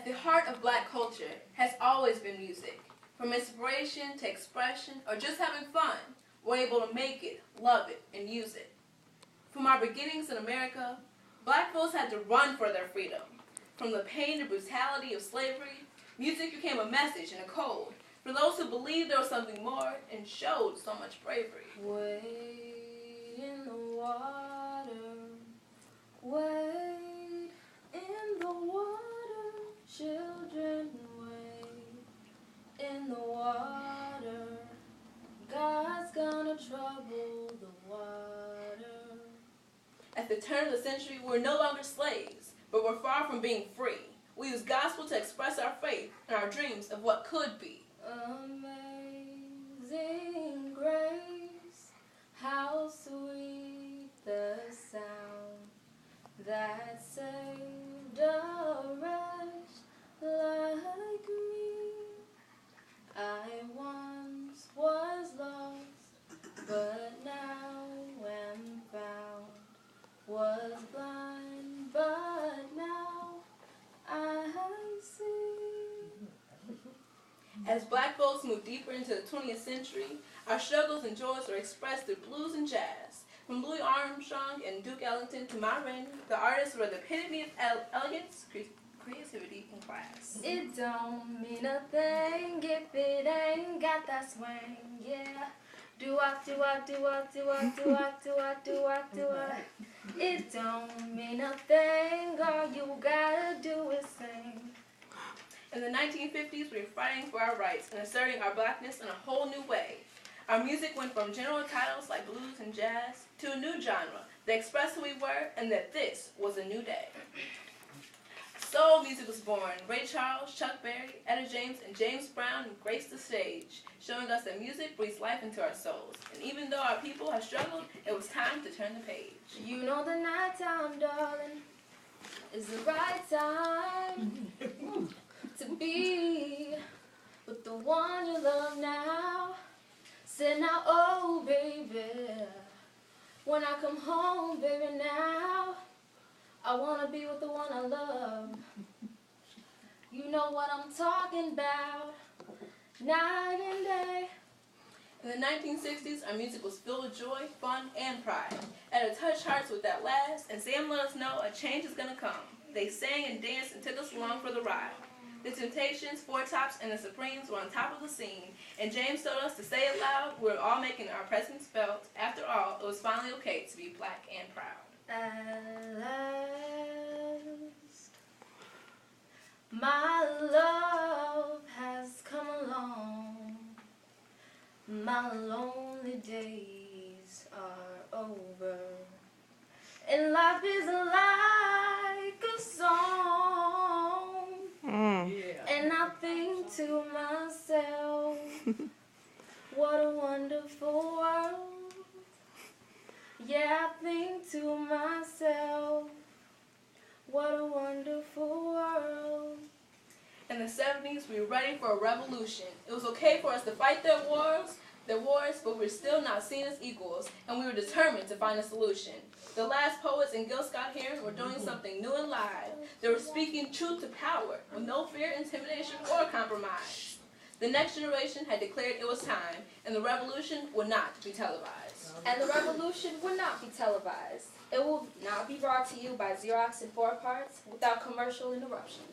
At the heart of black culture has always been music. From inspiration to expression or just having fun, we're able to make it, love it, and use it. From our beginnings in America, black folks had to run for their freedom. From the pain and brutality of slavery, music became a message and a code for those who believed there was something more and showed so much bravery. Wade in the water, wade in the water, children wade in the water, God's gonna trouble the water. At the turn of the century, we're no longer slaves, but we're far from being free. We use gospel to express our faith and our dreams of what could be. Amazing grace, how sweet the sound that saved a wretch like me. I once was lost, but now am found. Was blind, but now I see. As black folks move deeper into the 20th century, our struggles and joys are expressed through blues and jazz. From Louis Armstrong and Duke Ellington to Ma Rainey, the artists were the epitome of elegance, creativity, and class. It don't mean a thing if it ain't got that swing, yeah. Do-wop, do-wop, do-wop, do-wop, do-wop, do-wop, do-wop, do-wop. It don't mean a thing, all you gotta do is sing. In the 1950s, we were fighting for our rights and asserting our blackness in a whole new way. Our music went from general titles like blues and jazz to a new genre that expressed who we were and that this was a new day. Soul music was born. Ray Charles, Chuck Berry, Etta James, and James Brown graced the stage, showing us that music breathes life into our souls. And even though our people have struggled, it was time to turn the page. You know the nighttime, darling, is the right time to be with the one you love now. Say now, oh baby, when I come home, baby, now I wanna be with the one I love. You know what I'm talking about, night and day. In the 1960s, our music was filled with joy, fun, and pride. And it touched hearts with that last, and Sam let us know a change is gonna come. They sang and danced and took us along for the ride. The Temptations, Four Tops, and the Supremes were on top of the scene, and James told us to say it loud. We were all making our presence felt. After all, it was finally okay to be black and proud. At last, my love has come along. My lonely days are over, and life is like a song. And I think to myself, what a wonderful world. Yeah, I think to myself, what a wonderful world. In the 70s, we were ready for a revolution. It was okay for us to fight their wars, but we were still not seen as equals, and we were determined to find a solution. The last poets in Gil Scott-Heron were doing something new and live. They were speaking truth to power, with no fear, intimidation, or compromise. The next generation had declared it was time, and the revolution would not be televised. And the revolution would not be televised. It will not be brought to you by Xerox in 4 parts without commercial interruption.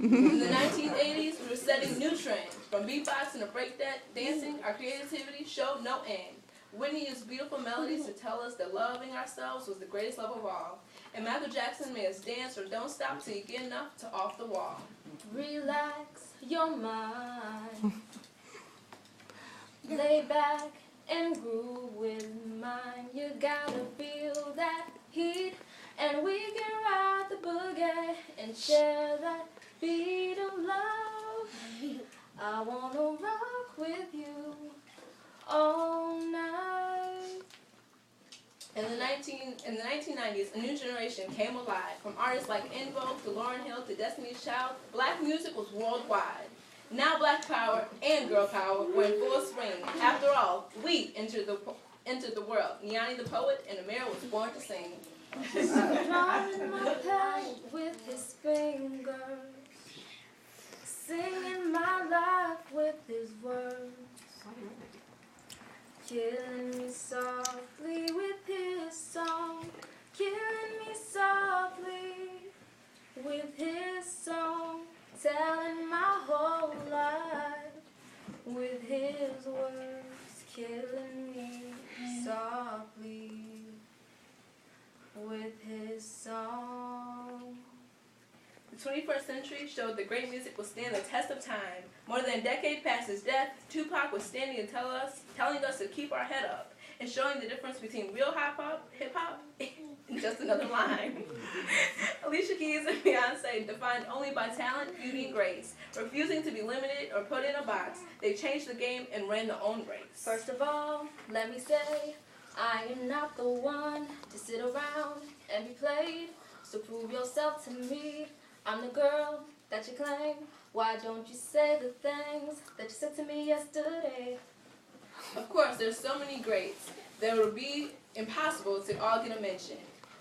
In the 1980s, we were setting new trends. From beatboxing to break dancing, our creativity showed no end. Whitney used beautiful melodies to tell us that loving ourselves was the greatest love of all. And Michael Jackson made us dance or don't stop till you get enough to Off the Wall. Relax your mind. Lay back and groove with mine. You gotta feel that heat, and we can ride the boogie and share that beat of love. I wanna rock with you all night. In the 1990s, a new generation came alive. From artists like En Vogue to Lauryn Hill to Destiny's Child, black music was worldwide. Now black power and girl power were in full swing. After all, we entered the world. Niani the poet and Amira was born to sing. Drawing my path with his fingers, The 21st century showed that great music will stand the test of time. More than a decade past his death, Tupac was standing and telling us to keep our head up and showing the difference between real hip-hop, and just another line. Alicia Keys and Beyonce, defined only by talent, beauty, and grace, refusing to be limited or put in a box, they changed the game and ran their own race. First of all, let me say, I am not the one to sit around and be played. So prove yourself to me. I'm the girl that you claim. Why don't you say the things that you said to me yesterday? Of course, there's so many greats that it would be impossible to all get a mention.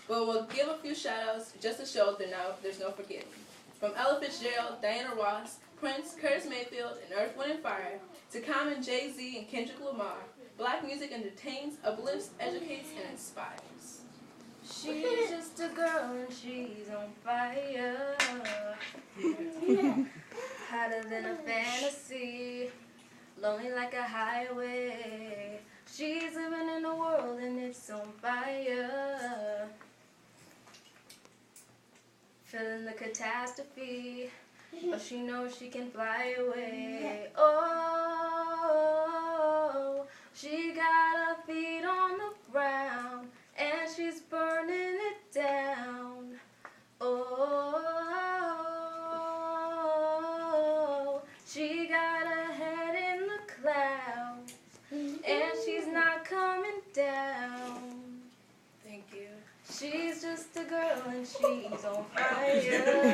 But we'll give a few shout-outs just to show there's no forgetting. From Ella Fitzgerald, Diana Ross, Prince, Curtis Mayfield, and Earth, Wind & Fire, to Common, Jay-Z, and Kendrick Lamar, black music entertains, uplifts, educates, and inspires. She's just a girl and she's on fire. Hotter than a fantasy, lonely like a highway. She's living in a world and it's on fire. Feeling the catastrophe, but she knows she can fly away. Oh, she got her feet on the ground and she's burning it down. Oh, she got her head in the clouds and she's not coming down. Thank you. She's just a girl and she's on fire.